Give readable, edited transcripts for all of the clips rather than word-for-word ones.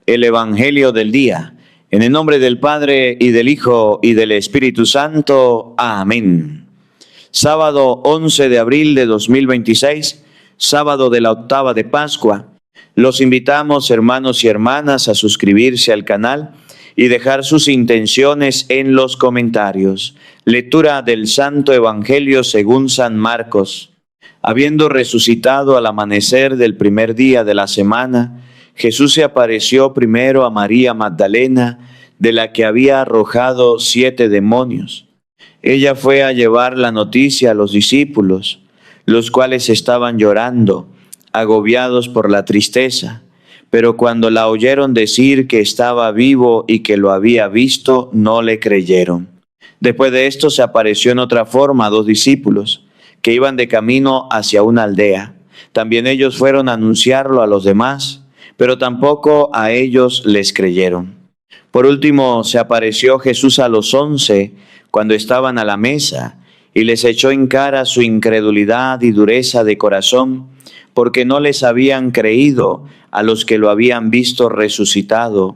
El Evangelio del día. En el nombre del Padre, y del Hijo, y del Espíritu Santo. Amén. Sábado 11 de abril de 2026, sábado de la octava de Pascua. Los invitamos, hermanos y hermanas, a suscribirse al canal y dejar sus intenciones en los comentarios. Lectura del Santo Evangelio según San Marcos. Habiendo resucitado al amanecer del primer día de la semana, Jesús se apareció primero a María Magdalena, de la que había arrojado 7 demonios. Ella fue a llevar la noticia a los discípulos, los cuales estaban llorando, agobiados por la tristeza. Pero cuando la oyeron decir que estaba vivo y que lo había visto, no le creyeron. Después de esto se apareció en otra forma a 2 discípulos, que iban de camino hacia una aldea. También ellos fueron a anunciarlo a los demás, pero tampoco a ellos les creyeron. Por último, se apareció Jesús a los 11 cuando estaban a la mesa y les echó en cara su incredulidad y dureza de corazón, porque no les habían creído a los que lo habían visto resucitado.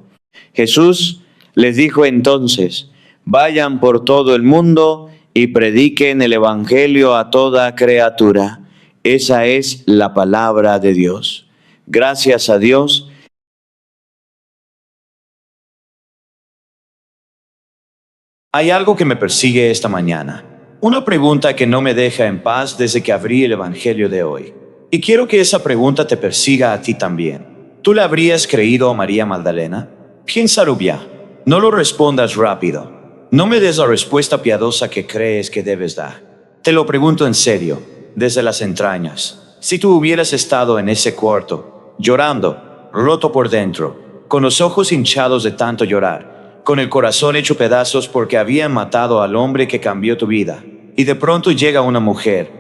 Jesús les dijo entonces: vayan por todo el mundo y prediquen el Evangelio a toda criatura. Esa es la palabra de Dios. Gracias a Dios. Hay algo que me persigue esta mañana. Una pregunta que no me deja en paz desde que abrí el Evangelio de hoy. Y quiero que esa pregunta te persiga a ti también. ¿Tú le habrías creído a María Magdalena? Piénsalo bien. No lo respondas rápido. No me des la respuesta piadosa que crees que debes dar. Te lo pregunto en serio, desde las entrañas. Si tú hubieras estado en ese cuarto, llorando, roto por dentro, con los ojos hinchados de tanto llorar, con el corazón hecho pedazos porque habían matado al hombre que cambió tu vida, y de pronto llega una mujer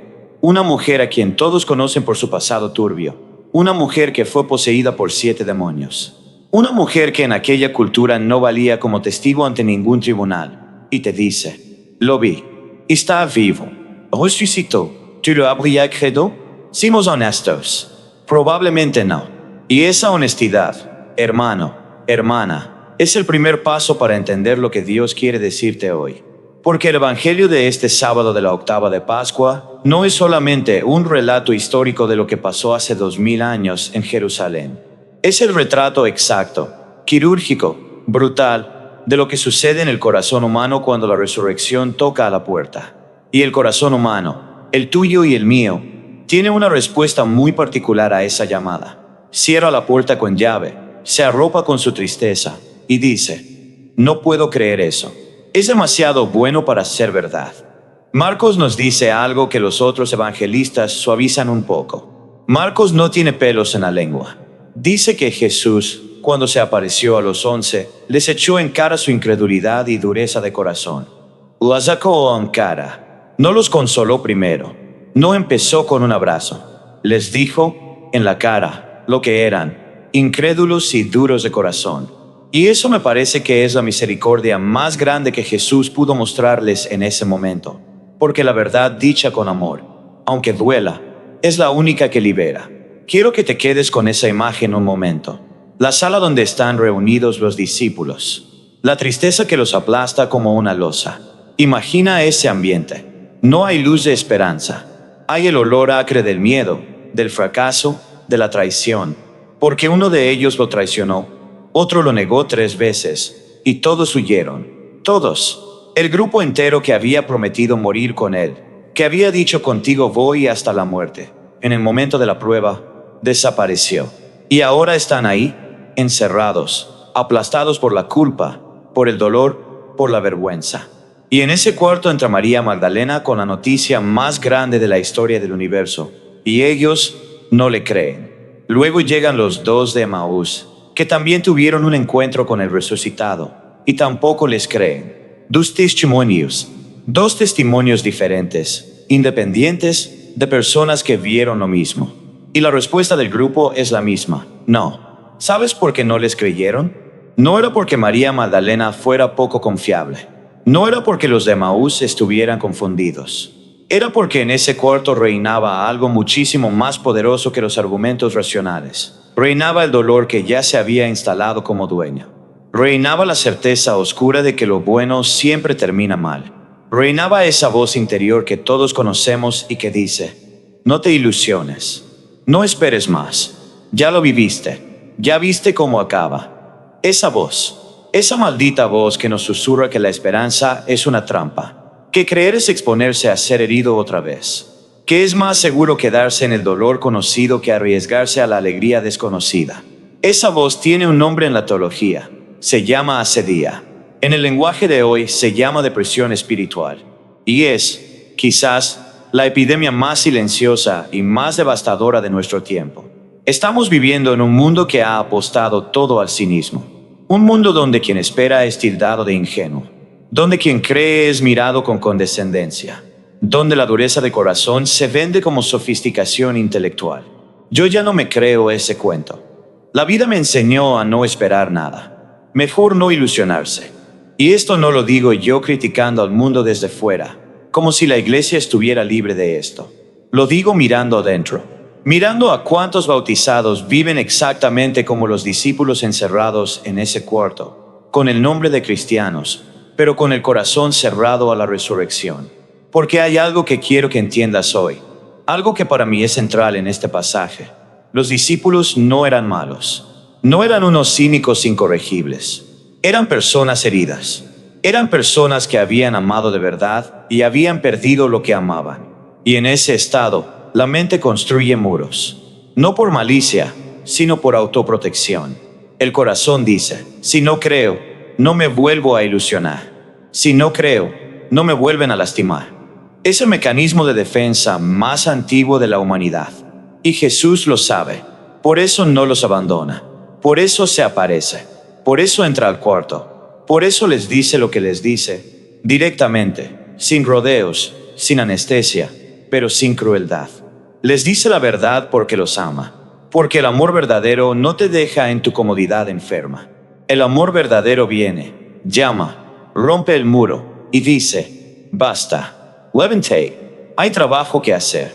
a quien todos conocen por su pasado turbio, una mujer que fue poseída por 7 demonios, una mujer que en aquella cultura no valía como testigo ante ningún tribunal, y te dice: lo vi, está vivo, resucitó. ¿Tú lo habrías creído? Seamos honestos. Probablemente no. Y esa honestidad, hermano, hermana, es el primer paso para entender lo que Dios quiere decirte hoy. Porque el Evangelio de este sábado de la octava de Pascua no es solamente un relato histórico de lo que pasó hace 2000 años en Jerusalén. Es el retrato exacto, quirúrgico, brutal, de lo que sucede en el corazón humano cuando la resurrección toca a la puerta. Y el corazón humano, el tuyo y el mío, tiene una respuesta muy particular a esa llamada. Cierra la puerta con llave, se arropa con su tristeza y dice: no puedo creer eso. Es demasiado bueno para ser verdad. Marcos nos dice algo que los otros evangelistas suavizan un poco. Marcos no tiene pelos en la lengua. Dice que Jesús, cuando se apareció a los 11, les echó en cara su incredulidad y dureza de corazón. La sacó en cara. No los consoló primero. No empezó con un abrazo. Les dijo en la cara lo que eran: incrédulos y duros de corazón. Y eso me parece que es la misericordia más grande que Jesús pudo mostrarles en ese momento. Porque la verdad dicha con amor, aunque duela, es la única que libera. Quiero que te quedes con esa imagen un momento. La sala donde están reunidos los discípulos. La tristeza que los aplasta como una losa. Imagina ese ambiente. No hay luz de esperanza. Hay el olor acre del miedo, del fracaso, de la traición, porque uno de ellos lo traicionó, otro lo negó 3 veces, y todos huyeron. Todos. El grupo entero que había prometido morir con él, que había dicho: contigo voy hasta la muerte. En el momento de la prueba, desapareció. Y ahora están ahí, encerrados, aplastados por la culpa, por el dolor, por la vergüenza. Y en ese cuarto entra María Magdalena con la noticia más grande de la historia del universo, y ellos no le creen. Luego llegan los 2 de Emaús, que también tuvieron un encuentro con el resucitado, y tampoco les creen. 2 testimonios, 2 testimonios diferentes, independientes, de personas que vieron lo mismo. Y la respuesta del grupo es la misma: no. ¿Sabes por qué no les creyeron? No era porque María Magdalena fuera poco confiable. No era porque los de Emaús estuvieran confundidos. Era porque en ese cuarto reinaba algo muchísimo más poderoso que los argumentos racionales. Reinaba el dolor que ya se había instalado como dueño. Reinaba la certeza oscura de que lo bueno siempre termina mal. Reinaba esa voz interior que todos conocemos y que dice: no te ilusiones, no esperes más, ya lo viviste, ya viste cómo acaba. Esa voz, esa maldita voz que nos susurra que la esperanza es una trampa, que creer es exponerse a ser herido otra vez, que es más seguro quedarse en el dolor conocido que arriesgarse a la alegría desconocida. Esa voz tiene un nombre en la teología: se llama asedía. En el lenguaje de hoy se llama depresión espiritual. Y es, quizás, la epidemia más silenciosa y más devastadora de nuestro tiempo. Estamos viviendo en un mundo que ha apostado todo al cinismo. Un mundo donde quien espera es tildado de ingenuo. Donde quien cree es mirado con condescendencia. Donde la dureza de corazón se vende como sofisticación intelectual. Yo ya no me creo ese cuento. La vida me enseñó a no esperar nada. Mejor no ilusionarse. Y esto no lo digo yo criticando al mundo desde fuera, como si la iglesia estuviera libre de esto. Lo digo mirando adentro, mirando a cuántos bautizados viven exactamente como los discípulos encerrados en ese cuarto, con el nombre de cristianos, pero con el corazón cerrado a la resurrección. Porque hay algo que quiero que entiendas hoy, algo que para mí es central en este pasaje. Los discípulos no eran malos, no eran unos cínicos incorregibles. Eran personas heridas. Eran personas que habían amado de verdad y habían perdido lo que amaban. Y en ese estado, la mente construye muros. No por malicia, sino por autoprotección. El corazón dice: si no creo, no me vuelvo a ilusionar. Si no creo, no me vuelven a lastimar. Es el mecanismo de defensa más antiguo de la humanidad. Y Jesús lo sabe. Por eso no los abandona. Por eso se aparece. Por eso entra al cuarto. Por eso les dice lo que les dice, directamente, sin rodeos, sin anestesia, pero sin crueldad. Les dice la verdad porque los ama. Porque el amor verdadero no te deja en tu comodidad enferma. El amor verdadero viene, llama, rompe el muro y dice: basta, levántate, hay trabajo que hacer.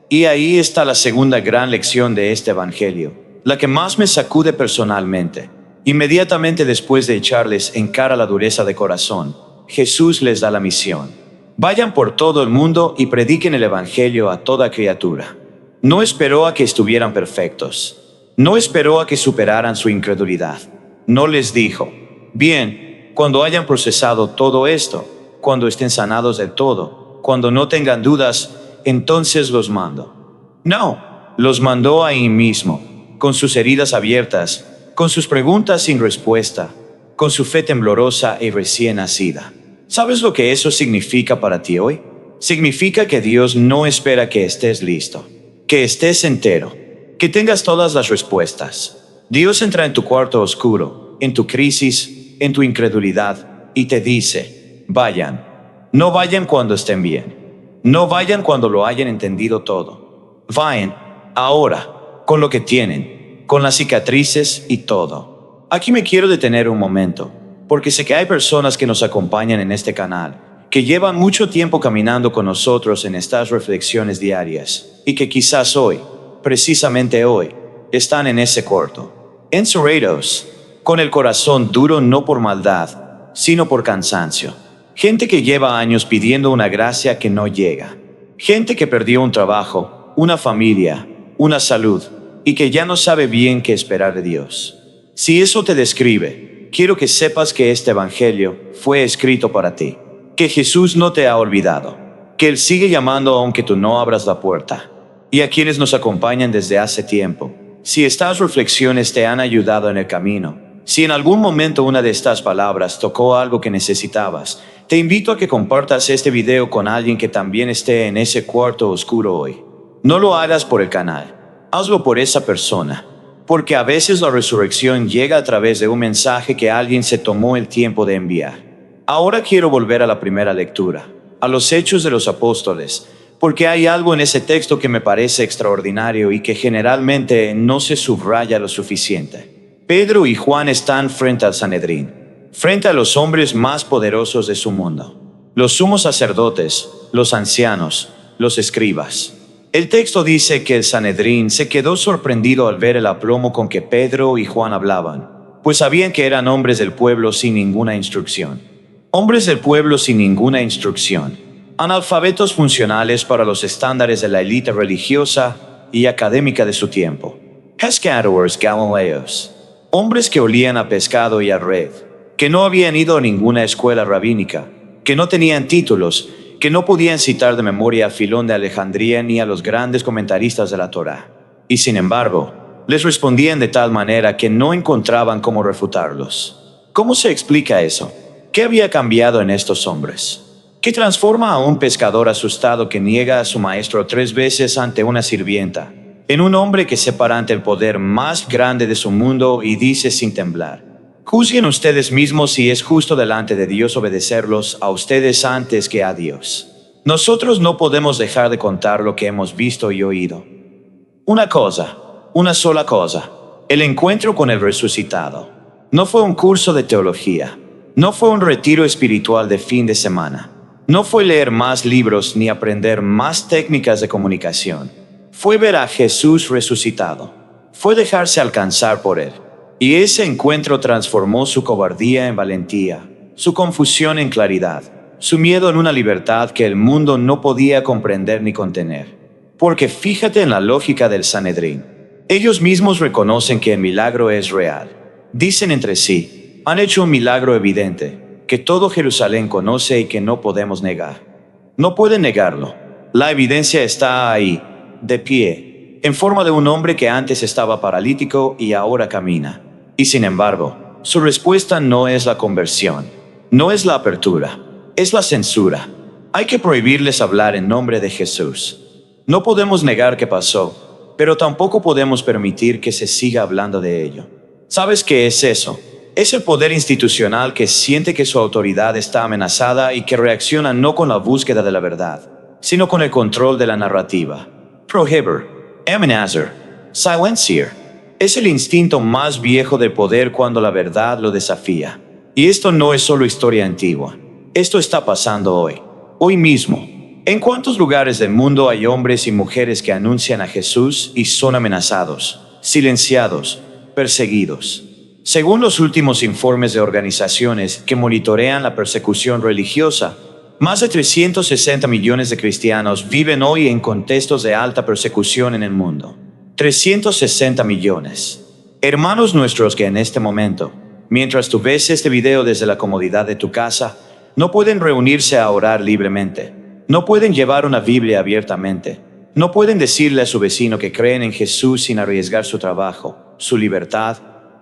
Y ahí está la segunda gran lección de este evangelio, la que más me sacude personalmente. Inmediatamente después de echarles en cara la dureza de corazón, Jesús les da la misión: vayan por todo el mundo y prediquen el evangelio a toda criatura. No esperó a que estuvieran perfectos. No esperó a que superaran su incredulidad. No les dijo: bien, cuando hayan procesado todo esto, cuando estén sanados del todo, cuando no tengan dudas, entonces los mando. No, los mandó ahí mismo, con sus heridas abiertas, con sus preguntas sin respuesta, con su fe temblorosa y recién nacida. ¿Sabes lo que eso significa para ti hoy? Significa que Dios no espera que estés listo, que estés entero, que tengas todas las respuestas. Dios entra en tu cuarto oscuro, en tu crisis, en tu incredulidad, y te dice: vayan. No vayan cuando estén bien. No vayan cuando lo hayan entendido todo. Vayan ahora, con lo que tienen, con las cicatrices y todo. Aquí me quiero detener un momento, porque sé que hay personas que nos acompañan en este canal, que llevan mucho tiempo caminando con nosotros en estas reflexiones diarias, y que quizás hoy, precisamente hoy, están en ese cuarto, encerrados, con el corazón duro no por maldad, sino por cansancio. Gente que lleva años pidiendo una gracia que no llega. Gente que perdió un trabajo, una familia, una salud, y que ya no sabe bien qué esperar de Dios. Si eso te describe, quiero que sepas que este evangelio fue escrito para ti, que Jesús no te ha olvidado, que Él sigue llamando aunque tú no abras la puerta. Y a quienes nos acompañan desde hace tiempo, si estas reflexiones te han ayudado en el camino, si en algún momento una de estas palabras tocó algo que necesitabas, te invito a que compartas este video con alguien que también esté en ese cuarto oscuro hoy. No lo hagas por el canal. Hazlo por esa persona, porque a veces la resurrección llega a través de un mensaje que alguien se tomó el tiempo de enviar. Ahora quiero volver a la primera lectura, a los Hechos de los Apóstoles, porque hay algo en ese texto que me parece extraordinario y que generalmente no se subraya lo suficiente. Pedro y Juan están frente al Sanedrín, frente a los hombres más poderosos de su mundo, los sumos sacerdotes, los ancianos, los escribas. El texto dice que el Sanedrín se quedó sorprendido al ver el aplomo con que Pedro y Juan hablaban, pues sabían que eran hombres del pueblo sin ninguna instrucción. Hombres del pueblo sin ninguna instrucción. Analfabetos funcionales para los estándares de la élite religiosa y académica de su tiempo. Pescadores galileos. Hombres que olían a pescado y a red, que no habían ido a ninguna escuela rabínica, que no tenían títulos, que no podían citar de memoria a Filón de Alejandría ni a los grandes comentaristas de la Torá. Y sin embargo, les respondían de tal manera que no encontraban cómo refutarlos. ¿Cómo se explica eso? ¿Qué había cambiado en estos hombres? ¿Qué transforma a un pescador asustado que niega a su maestro 3 veces ante una sirvienta en un hombre que se para ante el poder más grande de su mundo y dice sin temblar: juzguen ustedes mismos si es justo delante de Dios obedecerlos a ustedes antes que a Dios? Nosotros no podemos dejar de contar lo que hemos visto y oído. Una cosa, una sola cosa: el encuentro con el resucitado. No fue un curso de teología, no fue un retiro espiritual de fin de semana, no fue leer más libros ni aprender más técnicas de comunicación. Fue ver a Jesús resucitado, fue dejarse alcanzar por él. Y ese encuentro transformó su cobardía en valentía, su confusión en claridad, su miedo en una libertad que el mundo no podía comprender ni contener. Porque fíjate en la lógica del Sanedrín. Ellos mismos reconocen que el milagro es real. Dicen entre sí: han hecho un milagro evidente, que todo Jerusalén conoce y que no podemos negar. No pueden negarlo. La evidencia está ahí, de pie, en forma de un hombre que antes estaba paralítico y ahora camina. Y sin embargo, su respuesta no es la conversión, no es la apertura, es la censura. Hay que prohibirles hablar en nombre de Jesús. No podemos negar que pasó, pero tampoco podemos permitir que se siga hablando de ello. ¿Sabes qué es eso? Es el poder institucional que siente que su autoridad está amenazada y que reacciona no con la búsqueda de la verdad, sino con el control de la narrativa. Prohibir, amenazar, silenciar. Es el instinto más viejo del poder cuando la verdad lo desafía. Y esto no es solo historia antigua. Esto está pasando hoy, hoy mismo. ¿En cuántos lugares del mundo hay hombres y mujeres que anuncian a Jesús y son amenazados, silenciados, perseguidos? Según los últimos informes de organizaciones que monitorean la persecución religiosa, más de 360 millones de cristianos viven hoy en contextos de alta persecución en el mundo. 360 millones. Hermanos nuestros que en este momento, mientras tú ves este video desde la comodidad de tu casa, no pueden reunirse a orar libremente, no pueden llevar una Biblia abiertamente, no pueden decirle a su vecino que creen en Jesús sin arriesgar su trabajo, su libertad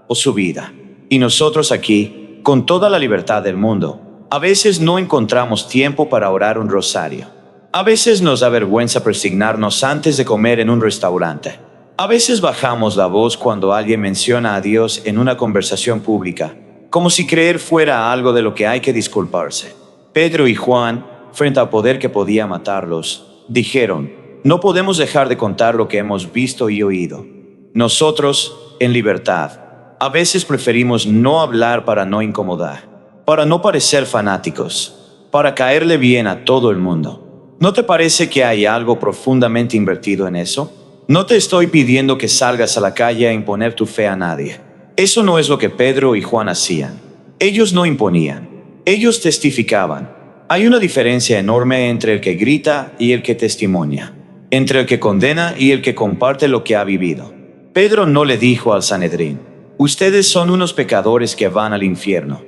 o su vida. Y nosotros aquí, con toda la libertad del mundo, a veces no encontramos tiempo para orar un rosario. A veces nos da vergüenza persignarnos antes de comer en un restaurante. A veces bajamos la voz cuando alguien menciona a Dios en una conversación pública, como si creer fuera algo de lo que hay que disculparse. Pedro y Juan, frente al poder que podía matarlos, dijeron: no podemos dejar de contar lo que hemos visto y oído. Nosotros, en libertad, a veces preferimos no hablar para no incomodar, para no parecer fanáticos, para caerle bien a todo el mundo. ¿No te parece que hay algo profundamente invertido en eso? No te estoy pidiendo que salgas a la calle a imponer tu fe a nadie. Eso no es lo que Pedro y Juan hacían. Ellos no imponían, ellos testificaban. Hay una diferencia enorme entre el que grita y el que testimonia, entre el que condena y el que comparte lo que ha vivido. Pedro no le dijo al Sanedrín: ustedes son unos pecadores que van al infierno.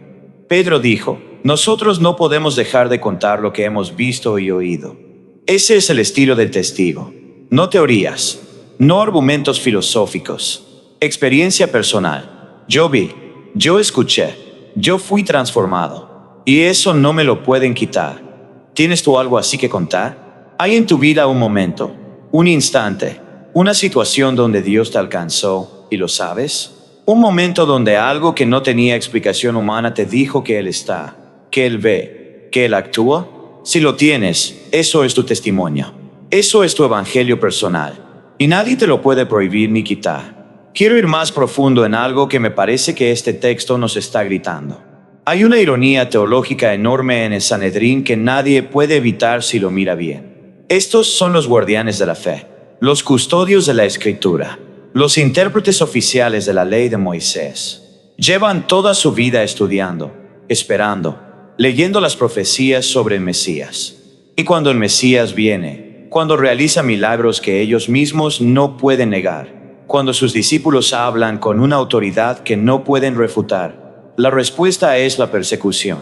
Pedro dijo: nosotros no podemos dejar de contar lo que hemos visto y oído. Ese es el estilo del testigo. No teorías, no argumentos filosóficos, experiencia personal. Yo vi, yo escuché, yo fui transformado. Y eso no me lo pueden quitar. ¿Tienes tú algo así que contar? ¿Hay en tu vida un momento, un instante, una situación donde Dios te alcanzó y lo sabes? Un momento donde algo que no tenía explicación humana te dijo que Él está, que Él ve, que Él actúa. Si lo tienes, eso es tu testimonio. Eso es tu evangelio personal. Y nadie te lo puede prohibir ni quitar. Quiero ir más profundo en algo que me parece que este texto nos está gritando. Hay una ironía teológica enorme en el Sanedrín que nadie puede evitar si lo mira bien. Estos son los guardianes de la fe. los custodios de la Escritura, los intérpretes oficiales de la ley de Moisés. Llevan toda su vida estudiando, esperando, leyendo las profecías sobre el Mesías. Y cuando el Mesías viene, cuando realiza milagros que ellos mismos no pueden negar, cuando sus discípulos hablan con una autoridad que no pueden refutar, la respuesta es la persecución,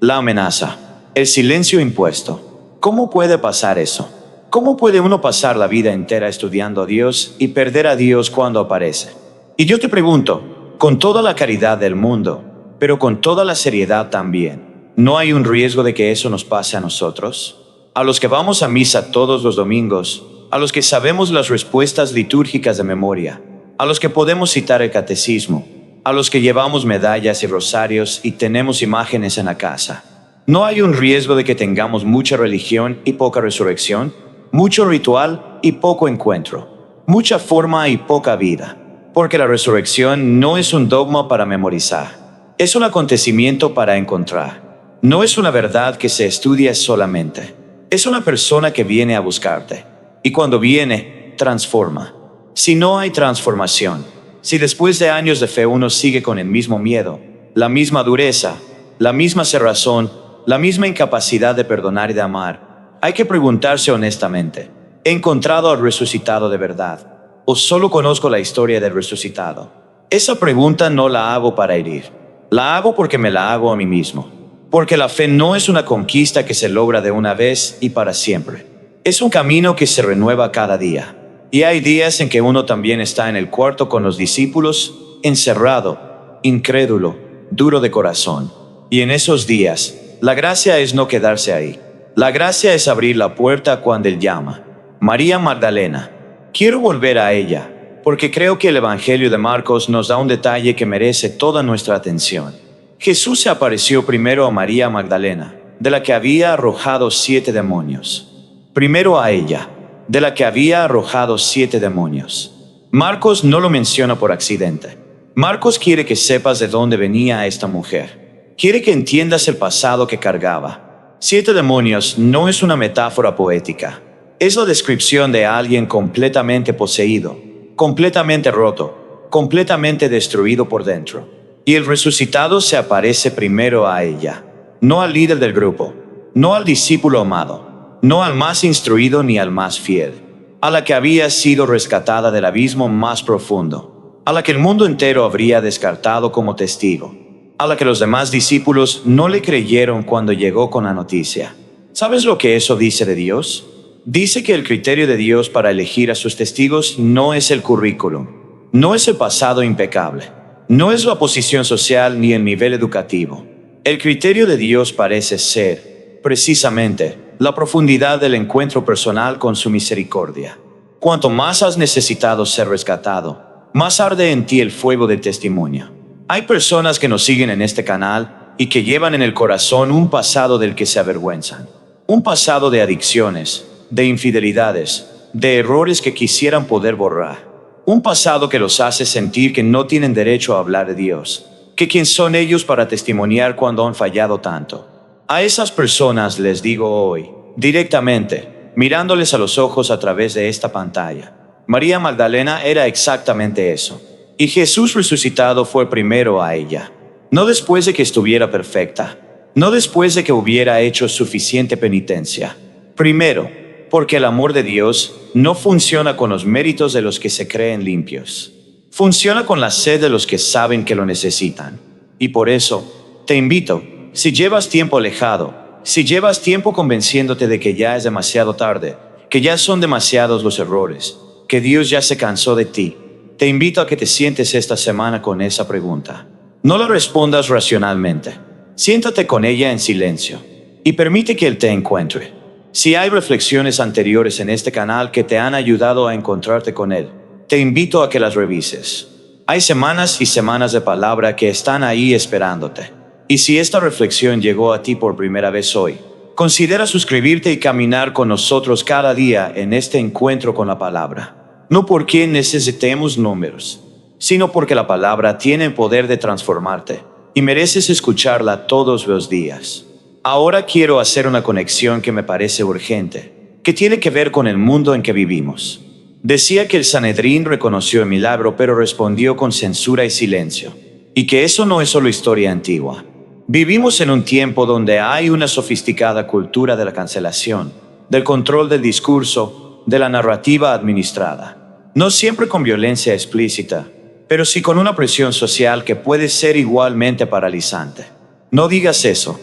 la amenaza, el silencio impuesto. ¿Cómo puede pasar eso? ¿Cómo puede uno pasar la vida entera estudiando a Dios y perder a Dios cuando aparece? Y yo te pregunto, con toda la caridad del mundo, pero con toda la seriedad también, ¿no hay un riesgo de que eso nos pase a nosotros? A los que vamos a misa todos los domingos, a los que sabemos las respuestas litúrgicas de memoria, a los que podemos citar el catecismo, a los que llevamos medallas y rosarios y tenemos imágenes en la casa. ¿No hay un riesgo de que tengamos mucha religión y poca resurrección? Mucho ritual y poco encuentro, mucha forma y poca vida, porque la resurrección no es un dogma para memorizar, es un acontecimiento para encontrar. No es una verdad que se estudia solamente, es una persona que viene a buscarte, y cuando viene, transforma. Si no hay transformación, si después de años de fe uno sigue con el mismo miedo, la misma dureza, la misma cerrazón, la misma incapacidad de perdonar y de amar, hay que preguntarse honestamente, ¿he encontrado al resucitado de verdad? ¿O solo conozco la historia del resucitado? Esa pregunta no la hago para herir, la hago porque me la hago a mí mismo. Porque la fe no es una conquista que se logra de una vez y para siempre. Es un camino que se renueva cada día. Y hay días en que uno también está en el cuarto con los discípulos, encerrado, incrédulo, duro de corazón. Y en esos días, la gracia es no quedarse ahí. La gracia es abrir la puerta cuando Él llama. María Magdalena. Quiero volver a ella, porque creo que el Evangelio de Marcos nos da un detalle que merece toda nuestra atención. Jesús se apareció primero a María Magdalena, de la que había arrojado 7 demonios. Primero a ella, de la que había arrojado 7 demonios. Marcos no lo menciona por accidente. Marcos quiere que sepas de dónde venía esta mujer. Quiere que entiendas el pasado que cargaba. 7 demonios no es una metáfora poética. Es la descripción de alguien completamente poseído, completamente roto, completamente destruido por dentro. Y el resucitado se aparece primero a ella, no al líder del grupo, no al discípulo amado, no al más instruido ni al más fiel, a la que había sido rescatada del abismo más profundo, a la que el mundo entero habría descartado como testigo, a la que los demás discípulos no le creyeron cuando llegó con la noticia. ¿Sabes lo que eso dice de Dios? Dice que el criterio de Dios para elegir a sus testigos no es el currículum, no es el pasado impecable, no es la posición social ni el nivel educativo. El criterio de Dios parece ser, precisamente, la profundidad del encuentro personal con su misericordia. Cuanto más has necesitado ser rescatado, más arde en ti el fuego del testimonio. Hay personas que nos siguen en este canal y que llevan en el corazón un pasado del que se avergüenzan. Un pasado de adicciones, de infidelidades, de errores que quisieran poder borrar. Un pasado que los hace sentir que no tienen derecho a hablar de Dios, que quién son ellos para testimoniar cuando han fallado tanto. A esas personas les digo hoy, directamente, mirándoles a los ojos a través de esta pantalla, María Magdalena era exactamente eso. Y Jesús resucitado fue primero a ella, no después de que estuviera perfecta, no después de que hubiera hecho suficiente penitencia. Primero, porque el amor de Dios no funciona con los méritos de los que se creen limpios. Funciona con la sed de los que saben que lo necesitan. Y por eso, te invito, si llevas tiempo alejado, si llevas tiempo convenciéndote de que ya es demasiado tarde, que ya son demasiados los errores, que Dios ya se cansó de ti, te invito a que te sientes esta semana con esa pregunta. No la respondas racionalmente. Siéntate con ella en silencio y permite que Él te encuentre. Si hay reflexiones anteriores en este canal que te han ayudado a encontrarte con Él, te invito a que las revises. Hay semanas y semanas de palabra que están ahí esperándote. Y si esta reflexión llegó a ti por primera vez hoy, considera suscribirte y caminar con nosotros cada día en este encuentro con la palabra. No porque necesitemos números, sino porque la palabra tiene el poder de transformarte y mereces escucharla todos los días. Ahora quiero hacer una conexión que me parece urgente, que tiene que ver con el mundo en que vivimos. Decía que el Sanedrín reconoció el milagro, pero respondió con censura y silencio. Y que eso no es solo historia antigua. Vivimos en un tiempo donde hay una sofisticada cultura de la cancelación, del control del discurso, de la narrativa administrada. No siempre con violencia explícita, pero sí con una presión social que puede ser igualmente paralizante. No digas eso.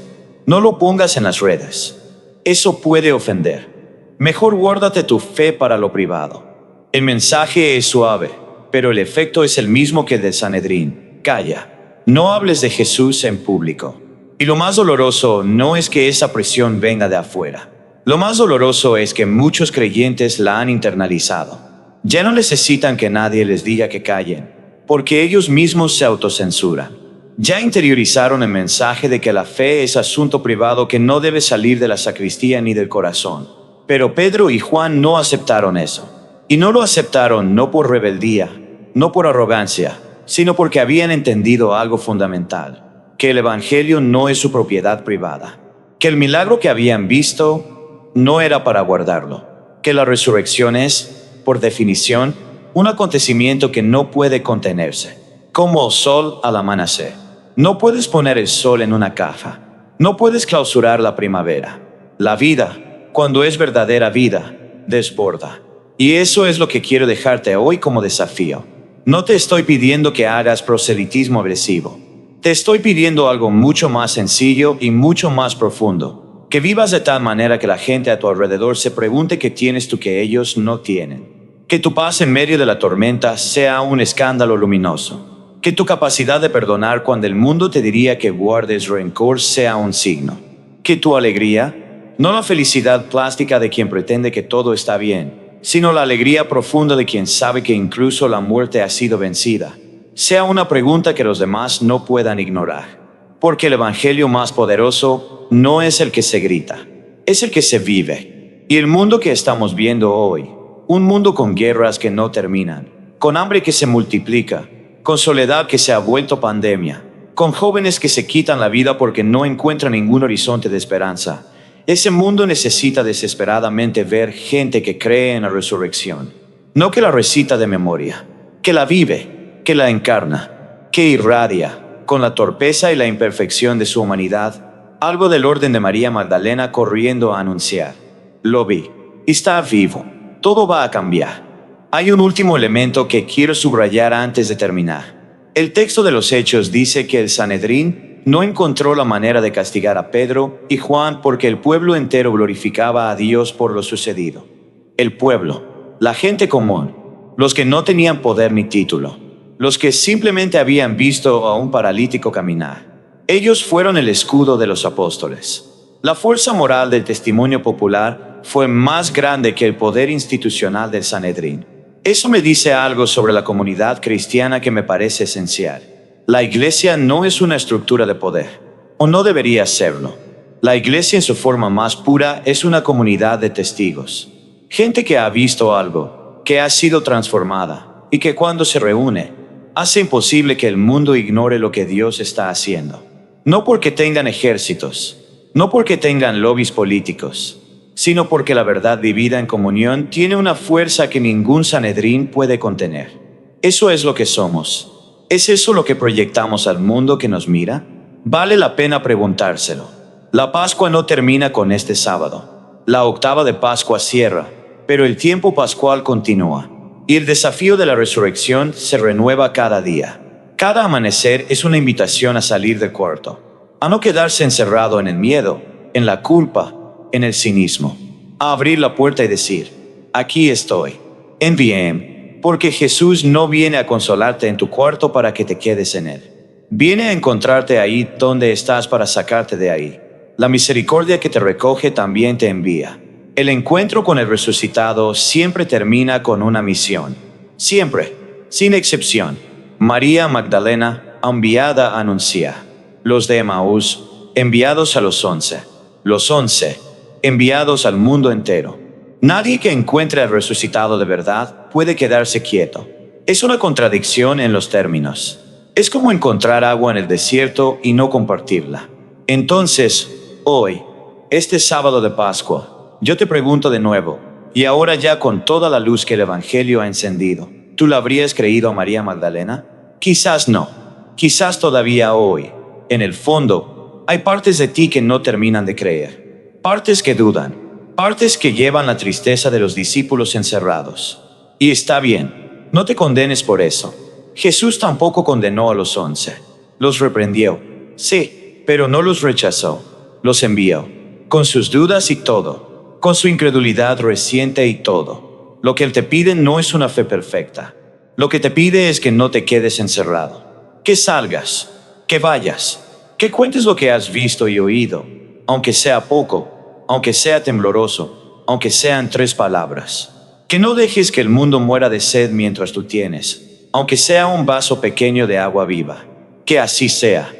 No lo pongas en las redes. Eso puede ofender. Mejor guárdate tu fe para lo privado. El mensaje es suave, pero el efecto es el mismo que el del Sanedrín. Calla. No hables de Jesús en público. Y lo más doloroso no es que esa presión venga de afuera. Lo más doloroso es que muchos creyentes la han internalizado. Ya no necesitan que nadie les diga que callen, porque ellos mismos se autocensuran. Ya interiorizaron el mensaje de que la fe es asunto privado que no debe salir de la sacristía ni del corazón. Pero Pedro y Juan no aceptaron eso. Y no lo aceptaron no por rebeldía, no por arrogancia, sino porque habían entendido algo fundamental, que el Evangelio no es su propiedad privada, que el milagro que habían visto no era para guardarlo, que la resurrección es, por definición, un acontecimiento que no puede contenerse, como el sol al amanecer. No puedes poner el sol en una caja, no puedes clausurar la primavera. La vida, cuando es verdadera vida, desborda. Y eso es lo que quiero dejarte hoy como desafío. No te estoy pidiendo que hagas proselitismo agresivo. Te estoy pidiendo algo mucho más sencillo y mucho más profundo. Que vivas de tal manera que la gente a tu alrededor se pregunte qué tienes tú que ellos no tienen. Que tu paz en medio de la tormenta sea un escándalo luminoso. Que tu capacidad de perdonar cuando el mundo te diría que guardes rencor sea un signo. Que tu alegría, no la felicidad plástica de quien pretende que todo está bien, sino la alegría profunda de quien sabe que incluso la muerte ha sido vencida, sea una pregunta que los demás no puedan ignorar. Porque el evangelio más poderoso no es el que se grita, es el que se vive. Y el mundo que estamos viendo hoy, un mundo con guerras que no terminan, con hambre que se multiplica, con soledad que se ha vuelto pandemia, con jóvenes que se quitan la vida porque no encuentran ningún horizonte de esperanza. Ese mundo necesita desesperadamente ver gente que cree en la resurrección, no que la recita de memoria, que la vive, que la encarna, que irradia, con la torpeza y la imperfección de su humanidad, algo del orden de María Magdalena corriendo a anunciar: lo vi, está vivo, todo va a cambiar. Hay un último elemento que quiero subrayar antes de terminar. El texto de los Hechos dice que el Sanedrín no encontró la manera de castigar a Pedro y Juan porque el pueblo entero glorificaba a Dios por lo sucedido. El pueblo, la gente común, los que no tenían poder ni título, los que simplemente habían visto a un paralítico caminar. Ellos fueron el escudo de los apóstoles. La fuerza moral del testimonio popular fue más grande que el poder institucional del Sanedrín. Eso me dice algo sobre la comunidad cristiana que me parece esencial. La iglesia no es una estructura de poder, o no debería serlo. La iglesia en su forma más pura es una comunidad de testigos. Gente que ha visto algo, que ha sido transformada, y que cuando se reúne, hace imposible que el mundo ignore lo que Dios está haciendo. No porque tengan ejércitos, no porque tengan lobbies políticos, sino porque la verdad vivida en comunión tiene una fuerza que ningún Sanedrín puede contener. Eso es lo que somos. ¿Es eso lo que proyectamos al mundo que nos mira? Vale la pena preguntárselo. La Pascua no termina con este sábado. La octava de Pascua cierra, pero el tiempo pascual continúa. Y el desafío de la resurrección se renueva cada día. Cada amanecer es una invitación a salir del cuarto, a no quedarse encerrado en el miedo, en la culpa, en el cinismo, a abrir la puerta y decir: aquí estoy, envíeme. Porque Jesús no viene a consolarte en tu cuarto para que te quedes en él. Viene a encontrarte ahí donde estás para sacarte de ahí. La misericordia que te recoge también te envía. El encuentro con el resucitado siempre termina con una misión. Siempre, sin excepción. María Magdalena, enviada a anunciar. Los de Emaús, enviados a los 11. Los 11, enviados al mundo entero. Nadie que encuentre al resucitado de verdad puede quedarse quieto. Es una contradicción en los términos. Es como encontrar agua en el desierto y no compartirla. Entonces, hoy, este sábado de Pascua, yo te pregunto de nuevo: y ahora ya con toda la luz que el Evangelio ha encendido, ¿tú le habrías creído a María Magdalena? Quizás no, quizás todavía hoy, en el fondo, hay partes de ti que no terminan de creer, partes que dudan, partes que llevan la tristeza de los discípulos encerrados. Y está bien, no te condenes por eso. Jesús tampoco condenó a los 11. Los reprendió, sí, pero no los rechazó. Los envió, con sus dudas y todo, con su incredulidad reciente y todo. Lo que Él te pide no es una fe perfecta. Lo que te pide es que no te quedes encerrado, que salgas, que vayas, que cuentes lo que has visto y oído, aunque sea poco, aunque sea tembloroso, aunque sean 3 palabras. Que no dejes que el mundo muera de sed mientras tú tienes, aunque sea un vaso pequeño de agua viva. Que así sea.